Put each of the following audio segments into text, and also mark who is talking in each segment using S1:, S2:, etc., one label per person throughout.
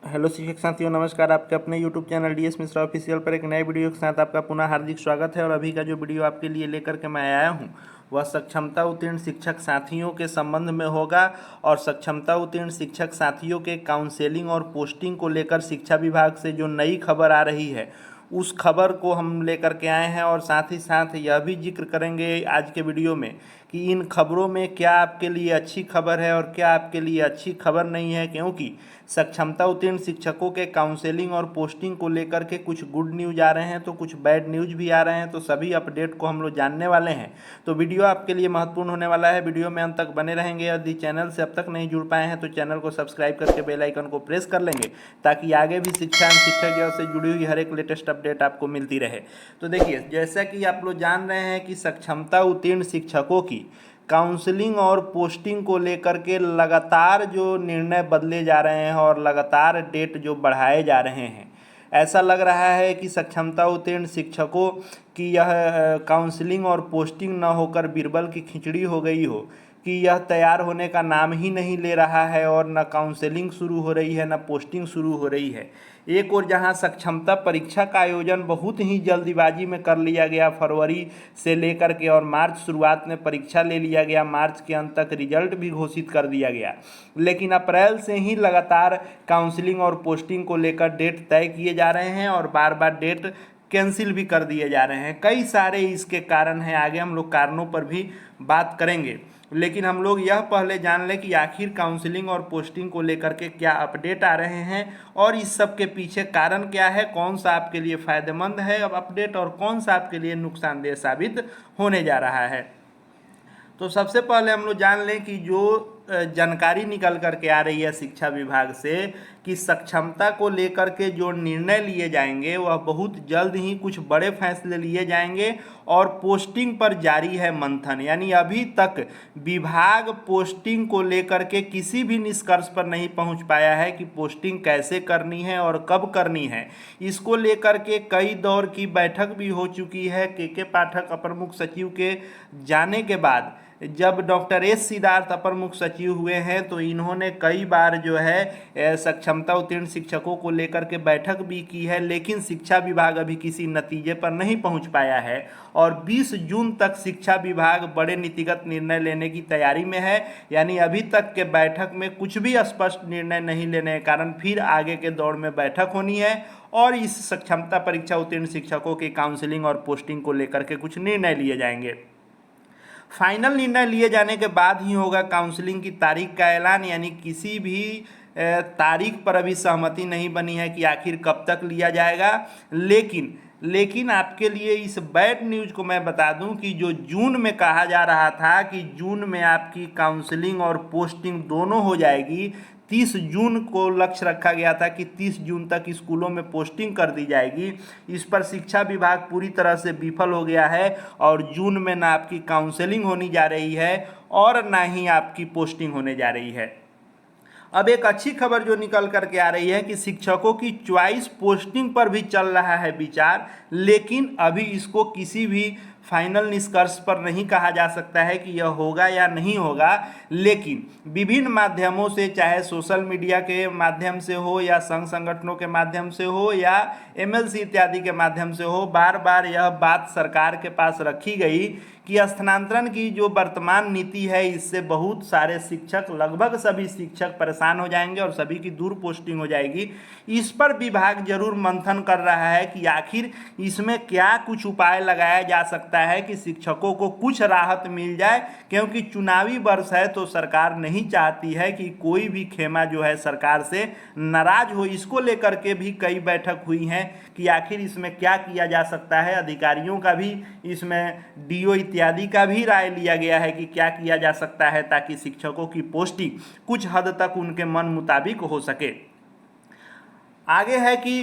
S1: Hello शिक्षक साथियों, नमस्कार। आपके अपने YouTube channel DS Mishra official पर एक नए वीडियो के साथ आपका पुनः हार्दिक स्वागत है। और अभी का जो वीडियो आपके लिए लेकर के मैं आया हूं वह सक्षमता उत्तीर्ण शिक्षक साथियों के संबंध में होगा। और सक्षमता उत्तीर्ण शिक्षक साथियों के काउंसेलिंग और पोस्टिंग को लेकर शिक्षा विभाग से जो नई खबर आ रही है उस खबर को हम लेकर के आए हैं। और साथ ही साथ यह भी जिक्र करेंगे आज के वीडियो में कि इन खबरों में क्या आपके लिए अच्छी खबर है और क्या आपके लिए अच्छी खबर नहीं है, क्योंकि सक्षमता उत्तीर्ण शिक्षकों के काउंसेलिंग और पोस्टिंग को लेकर के कुछ गुड न्यूज आ रहे हैं तो कुछ बैड न्यूज भी आ रहे हैं। तो सभी अपडेट को हम लोग जानने वाले हैं, तो वीडियो आपके लिए महत्वपूर्ण होने वाला है। वीडियो में अंत तक बने रहेंगे। यदि चैनल से अब तक नहीं जुड़ पाए हैं तो चैनल को सब्सक्राइब करके बेल आइकन को प्रेस कर लेंगे, ताकि आगे भी शिक्षा एवं शिक्षक से जुड़ी हुई हर एक लेटेस्ट अपडेट आपको मिलती रहे। तो देखिए, जैसा कि आप लोग जान रहे हैं कि सक्षमता उत्तीर्ण शिक्षकों की काउंसलिंग और पोस्टिंग को लेकर के लगातार जो निर्णय बदले जा रहे हैं और लगातार डेट जो बढ़ाए जा रहे हैं, ऐसा लग रहा है कि सक्षमता उत्तीर्ण शिक्षकों की यह काउंसलिंग और पोस्टिंग न होकर बीरबल की खिचड़ी हो गई हो, कि यह तैयार होने का नाम ही नहीं ले रहा है और न काउंसलिंग शुरू हो रही है न पोस्टिंग शुरू हो रही है। एक और जहां सक्षमता परीक्षा का आयोजन बहुत ही जल्दीबाजी में कर लिया गया, फरवरी से लेकर के, और मार्च शुरुआत में परीक्षा ले लिया गया, मार्च के अंत तक रिजल्ट भी घोषित कर दिया गया, लेकिन अप्रैल से ही लगातार काउंसलिंग और पोस्टिंग को लेकर डेट तय किए जा रहे हैं और बार बार डेट कैंसिल भी कर दिए जा रहे हैं। कई सारे इसके कारण हैं, आगे हम लोग कारणों पर भी बात करेंगे, लेकिन हम लोग यह पहले जान लें कि आखिर काउंसलिंग और पोस्टिंग को लेकर के क्या अपडेट आ रहे हैं और इस सब के पीछे कारण क्या है, कौन सा आपके लिए फ़ायदेमंद है अब अपडेट और कौन सा आपके लिए नुकसानदेह साबित होने जा रहा है। तो सबसे पहले हम लोग जान लें कि जो जानकारी निकल करके आ रही है शिक्षा विभाग से कि सक्षमता को लेकर के जो निर्णय लिए जाएंगे वह बहुत जल्द ही कुछ बड़े फैसले लिए जाएंगे और पोस्टिंग पर जारी है मंथन। यानी अभी तक विभाग पोस्टिंग को लेकर के किसी भी निष्कर्ष पर नहीं पहुंच पाया है कि पोस्टिंग कैसे करनी है और कब करनी है। इसको लेकर के कई दौर की बैठक भी हो चुकी है। के पाठक अपर मुख्य सचिव के जाने के बाद जब डॉक्टर एस सिद्धार्थ अपर मुख्य सचिव हुए हैं तो इन्होंने कई बार जो है सक्षमता उत्तीर्ण शिक्षकों को लेकर के बैठक भी की है, लेकिन शिक्षा विभाग अभी किसी नतीजे पर नहीं पहुंच पाया है। और 20 जून तक शिक्षा विभाग बड़े नीतिगत निर्णय लेने की तैयारी में है। यानी अभी तक के बैठक में कुछ भी स्पष्ट निर्णय नहीं लेने के कारण फिर आगे के दौर में बैठक होनी है और इस सक्षमता परीक्षा उत्तीर्ण शिक्षकों की काउंसलिंग और पोस्टिंग को लेकर के कुछ निर्णय लिए जाएंगे। फाइनल निर्णय लिए जाने के बाद ही होगा काउंसलिंग की तारीख का ऐलान। यानी किसी भी तारीख पर अभी सहमति नहीं बनी है कि आखिर कब तक लिया जाएगा। लेकिन आपके लिए इस बैड न्यूज़ को मैं बता दूं कि जो जून में कहा जा रहा था कि जून में आपकी काउंसलिंग और पोस्टिंग दोनों हो जाएगी, 30 जून को लक्ष्य रखा गया था कि 30 जून तक स्कूलों में पोस्टिंग कर दी जाएगी। इस पर शिक्षा विभाग पूरी तरह से विफल हो गया है और जून में ना आपकी काउंसलिंग होने जा रही है और ना ही आपकी पोस्टिंग होने जा रही है। अब एक अच्छी खबर जो निकल करके आ रही है कि शिक्षकों की चॉइस पोस्टिंग पर भी चल रहा है विचार, लेकिन अभी इसको किसी भी फाइनल निष्कर्ष पर नहीं कहा जा सकता है कि यह होगा या नहीं होगा। लेकिन विभिन्न माध्यमों से, चाहे सोशल मीडिया के माध्यम से हो या संघ संगठनों के माध्यम से हो या एमएलसी इत्यादि के माध्यम से हो, बार बार यह बात सरकार के पास रखी गई कि स्थानांतरण की जो वर्तमान नीति है इससे बहुत सारे शिक्षक, लगभग सभी शिक्षक परेशान हो जाएंगे और सभी की दूर पोस्टिंग हो जाएगी। इस पर विभाग जरूर मंथन कर रहा है कि आखिर इसमें क्या कुछ उपाय लगाया जा सकता है कि शिक्षकों को कुछ राहत मिल जाए, क्योंकि चुनावी वर्ष है तो सरकार नहीं चाहती है कि कोई भी खेमा जो है सरकार से नाराज हो। इसको लेकर के भी कई बैठक हुई हैं कि आखिर इसमें क्या किया जा सकता है। अधिकारियों का भी इसमें डीओ इत्यादि का भी राय लिया गया है कि क्या किया जा सकता है ताकि शिक्षकों की पोस्टिंग कुछ हद तक उनके मन मुताबिक हो सके। आगे है कि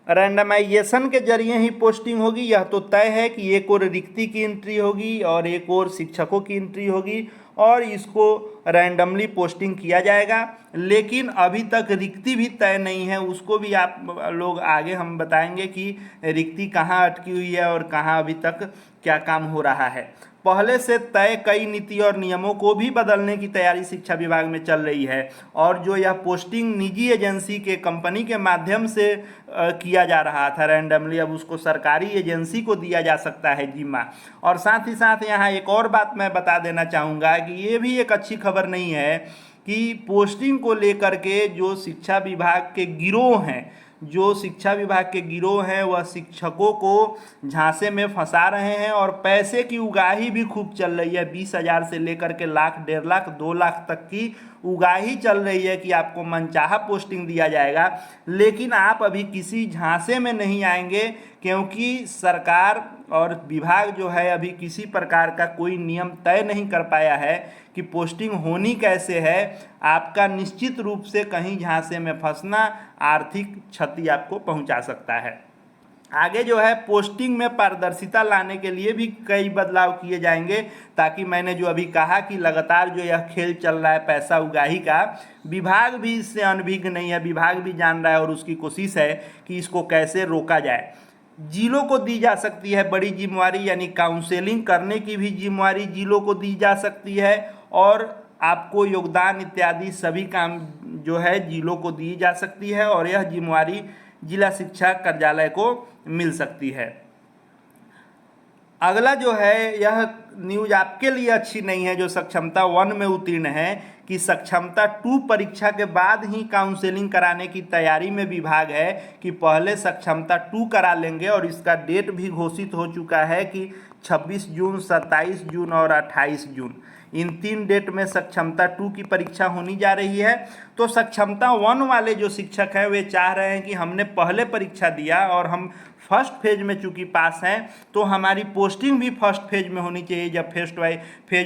S1: रैंडमाइजेशन के जरिए ही पोस्टिंग होगी। यह तो तय है कि एक और रिक्ति की एंट्री होगी और एक और शिक्षकों की एंट्री होगी और इसको रैंडमली पोस्टिंग किया जाएगा, लेकिन अभी तक रिक्ति भी तय नहीं है। उसको भी आप लोग आगे हम बताएंगे कि रिक्ति कहाँ अटकी हुई है और कहाँ अभी तक क्या काम हो रहा है। पहले से तय कई नीति और नियमों को भी बदलने की तैयारी शिक्षा विभाग में चल रही है, और जो यह पोस्टिंग निजी एजेंसी के कंपनी के माध्यम से किया जा रहा था रैंडमली, अब उसको सरकारी एजेंसी को दिया जा सकता है जिम्मा। और साथ ही साथ यहाँ एक और बात मैं बता देना चाहूँगा कि ये भी एक अच्छी खबर नहीं है कि पोस्टिंग को लेकर के जो शिक्षा विभाग के गिरोह हैं, जो शिक्षा विभाग के गिरोह हैं, वह शिक्षकों को झांसे में फंसा रहे हैं और पैसे की उगाही भी खूब चल रही है। 20,000 से लेकर के लाख, 1.5 लाख, 2 लाख तक की उगाही चल रही है कि आपको मनचाहा पोस्टिंग दिया जाएगा, लेकिन आप अभी किसी झांसे में नहीं आएंगे, क्योंकि सरकार और विभाग जो है अभी किसी प्रकार का कोई नियम तय नहीं कर पाया है कि पोस्टिंग होनी कैसे है। आपका निश्चित रूप से कहीं झांसे में फंसना आर्थिक क्षति आपको पहुंचा सकता है। आगे जो है पोस्टिंग में पारदर्शिता लाने के लिए भी कई बदलाव किए जाएंगे, ताकि मैंने जो अभी कहा कि लगातार जो यह खेल चल रहा है पैसा उगाही का, विभाग भी इससे अनभिज्ञ नहीं है। विभाग भी जान रहा है और उसकी कोशिश है कि इसको कैसे रोका जाए। जिलों को दी जा सकती है बड़ी जिम्मेवारी, यानी काउंसलिंग करने की भी जिम्मेवारी जिलों को दी जा सकती है, और आपको योगदान इत्यादि सभी काम जो है जिलों को दी जा सकती है, और यह जिम्मेवारी जिला शिक्षा कार्यालय को मिल सकती है। अगला जो है, यह न्यूज आपके लिए अच्छी नहीं है जो सक्षमता 1 में उत्तीर्ण है, कि सक्षमता 2 परीक्षा के बाद ही काउंसलिंग कराने की तैयारी में विभाग है कि पहले सक्षमता 2 करा लेंगे, और इसका डेट भी घोषित हो चुका है कि 26 जून, 27 जून और 28 जून, इन 3 डेट में सक्षमता 2 की परीक्षा होनी जा रही है। तो सक्षमता 1 वाले जो शिक्षक हैं वे चाह रहे हैं कि हमने पहले परीक्षा दिया और हम फर्स्ट फेज में चूंकि पास हैं, तो हमारी पोस्टिंग भी फर्स्ट फेज में होनी चाहिए जब फेज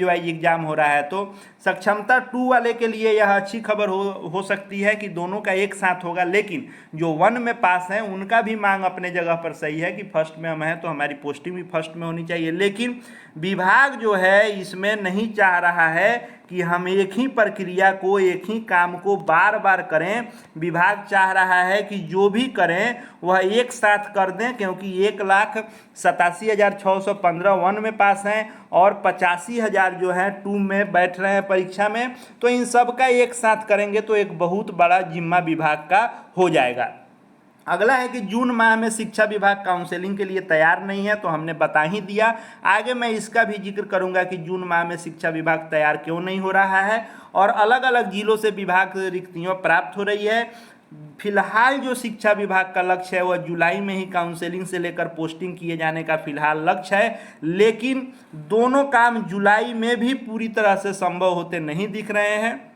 S1: वाइज एग्जाम हो रहा है। तो सक्षमता 2 वाले के लिए यह अच्छी खबर हो सकती है कि दोनों का एक साथ होगा, लेकिन जो 1 में पास हैं उनका भी मांग अपने जगह पर सही है कि फर्स्ट में हम हैं तो हमारी पोस्टिंग भी फर्स्ट में होनी चाहिए। लेकिन विभाग जो है इसमें नहीं चाह रहा है कि हम एक ही प्रक्रिया को, एक ही काम को बार बार करें। विभाग चाह रहा है कि जो भी करें वह एक साथ कर दें, क्योंकि 1,87,615 1 में पास हैं और 85,000 जो हैं 2 में बैठ रहे हैं परीक्षा में। तो इन सब का एक साथ करेंगे तो एक बहुत बड़ा जिम्मा विभाग का हो जाएगा। अगला है कि जून माह में शिक्षा विभाग काउंसलिंग के लिए तैयार नहीं है, तो हमने बता ही दिया। आगे मैं इसका भी जिक्र करूंगा कि जून माह में शिक्षा विभाग तैयार क्यों नहीं हो रहा है, और अलग अलग जिलों से विभाग रिक्तियों प्राप्त हो रही है। फिलहाल जो शिक्षा विभाग का लक्ष्य है वह जुलाई में ही काउंसलिंग से लेकर पोस्टिंग किए जाने का फिलहाल लक्ष्य है, लेकिन दोनों काम जुलाई में भी पूरी तरह से संभव होते नहीं दिख रहे हैं।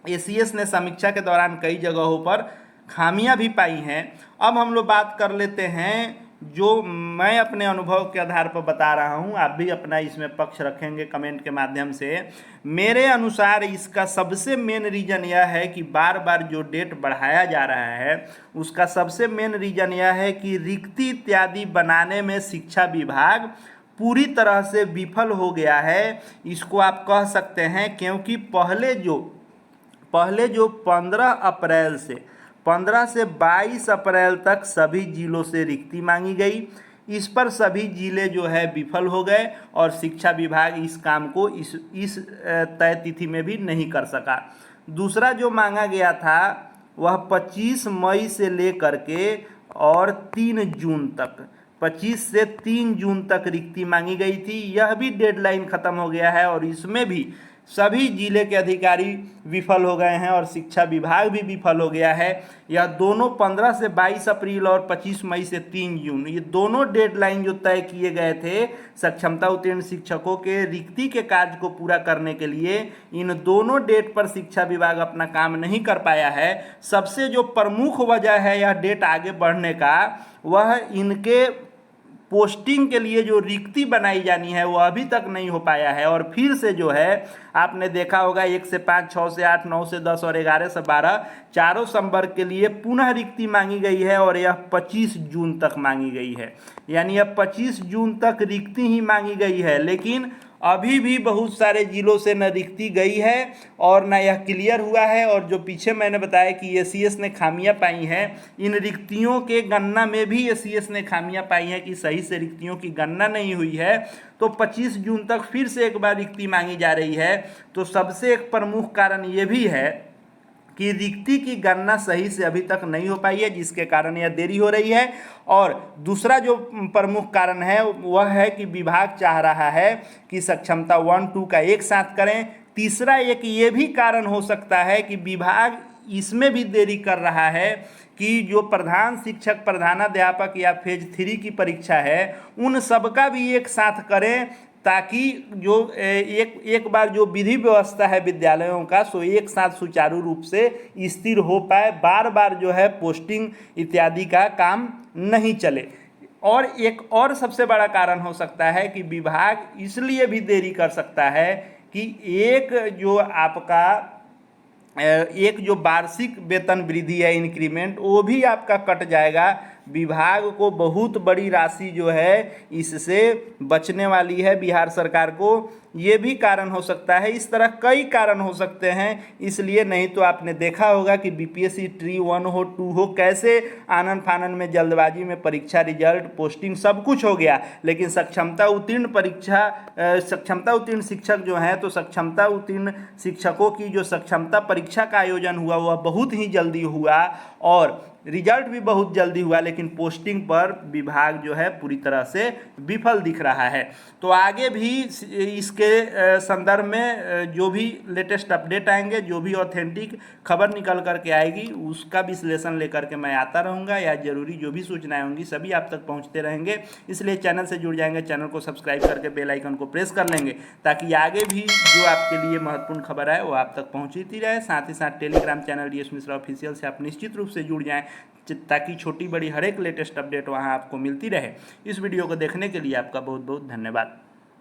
S1: एसीएस ने समीक्षा के दौरान कई जगहों पर खामियां भी पाई हैं। अब हम लोग बात कर लेते हैं, जो मैं अपने अनुभव के आधार पर बता रहा हूं, आप भी अपना इसमें पक्ष रखेंगे कमेंट के माध्यम से। मेरे अनुसार इसका सबसे मेन रीज़न यह है कि बार बार जो डेट बढ़ाया जा रहा है उसका सबसे मेन रीज़न यह है कि रिक्ति इत्यादि बनाने में शिक्षा विभाग पूरी तरह से विफल हो गया है, इसको आप कह सकते हैं। क्योंकि पहले जो 15 से 22 अप्रैल तक सभी जिलों से रिक्ति मांगी गई, इस पर सभी जिले जो है विफल हो गए और शिक्षा विभाग इस काम को इस तय तिथि में भी नहीं कर सका। दूसरा जो मांगा गया था वह 25 मई से लेकर के और 3 जून तक, 25 से 3 जून तक रिक्ति मांगी गई थी। यह भी डेडलाइन ख़त्म हो गया है और इसमें भी सभी जिले के अधिकारी विफल हो गए हैं और शिक्षा विभाग भी विफल हो गया है। यह दोनों 15 से 22 अप्रैल और 25 मई से 3 जून, ये दोनों डेडलाइन जो तय किए गए थे सक्षमता उत्तीर्ण शिक्षकों के रिक्ति के कार्य को पूरा करने के लिए, इन दोनों डेट पर शिक्षा विभाग अपना काम नहीं कर पाया है। सबसे जो प्रमुख वजह है यह डेट आगे बढ़ने का, वह इनके पोस्टिंग के लिए जो रिक्ति बनाई जानी है वो अभी तक नहीं हो पाया है। और फिर से जो है आपने देखा होगा 1 से 5, 6 से 8, 9 से 10 और 11 से 12 चारों संवर्ग के लिए पुनः रिक्ति मांगी गई है और यह 25 जून तक मांगी गई है। यानी अब 25 जून तक रिक्ति ही मांगी गई है, लेकिन अभी भी बहुत सारे जिलों से न रिक्ति गई है और न यह क्लियर हुआ है। और जो पीछे मैंने बताया कि एसीएस ने खामियां पाई हैं, इन रिक्तियों के गणना में भी एसीएस ने खामियां पाई हैं कि सही से रिक्तियों की गणना नहीं हुई है। तो 25 जून तक फिर से एक बार रिक्ति मांगी जा रही है। तो सबसे एक प्रमुख कारण ये भी है कि रिक्ति की गणना सही से अभी तक नहीं हो पाई है, जिसके कारण यह देरी हो रही है। और दूसरा जो प्रमुख कारण है वह है कि विभाग चाह रहा है कि सक्षमता 1-2 का एक साथ करें। तीसरा एक ये भी कारण हो सकता है कि विभाग इसमें भी देरी कर रहा है कि जो प्रधान शिक्षक, प्रधानाध्यापक या फेज 3 की परीक्षा है उन सबका भी एक साथ करें, ताकि जो एक बार जो विधि व्यवस्था है विद्यालयों का सो एक साथ सुचारू रूप से स्थिर हो पाए, बार बार जो है पोस्टिंग इत्यादि का काम नहीं चले। और एक और सबसे बड़ा कारण हो सकता है कि विभाग इसलिए भी देरी कर सकता है कि एक जो वार्षिक वेतन वृद्धि है, इंक्रीमेंट, वो भी आपका कट जाएगा। विभाग को बहुत बड़ी राशि जो है इससे बचने वाली है बिहार सरकार को। ये भी कारण हो सकता है। इस तरह कई कारण हो सकते हैं। इसलिए नहीं तो आपने देखा होगा कि बीपीएससी ट्री 1 हो 2 हो, कैसे आनन फानन में जल्दबाजी में परीक्षा, रिजल्ट, पोस्टिंग सब कुछ हो गया, लेकिन सक्षमता उत्तीर्ण शिक्षक जो हैं, तो सक्षमता उत्तीर्ण शिक्षकों की जो सक्षमता परीक्षा का आयोजन हुआ वह बहुत ही जल्दी हुआ और रिजल्ट भी बहुत जल्दी हुआ, लेकिन पोस्टिंग पर विभाग जो है पूरी तरह से विफल दिख रहा है। तो आगे भी इसके संदर्भ में जो भी लेटेस्ट अपडेट आएंगे, जो भी ऑथेंटिक खबर निकल करके आएगी, उसका विश्लेषण लेकर के मैं आता रहूँगा, या जरूरी जो भी सूचनाएं होंगी सभी आप तक पहुँचते रहेंगे। इसलिए चैनल से जुड़ जाएंगे, चैनल को सब्सक्राइब करके बेल आइकन को प्रेस कर लेंगे, ताकि आगे भी जो आपके लिए महत्वपूर्ण खबर है वो आप तक पहुँचती रहे। साथ ही साथ Telegram channel DS Mishra official से आप निश्चित रूप से जुड़ जाएँ, ताकि छोटी बड़ी हर एक लेटेस्ट अपडेट वहां आपको मिलती रहे। इस वीडियो को देखने के लिए आपका बहुत बहुत धन्यवाद।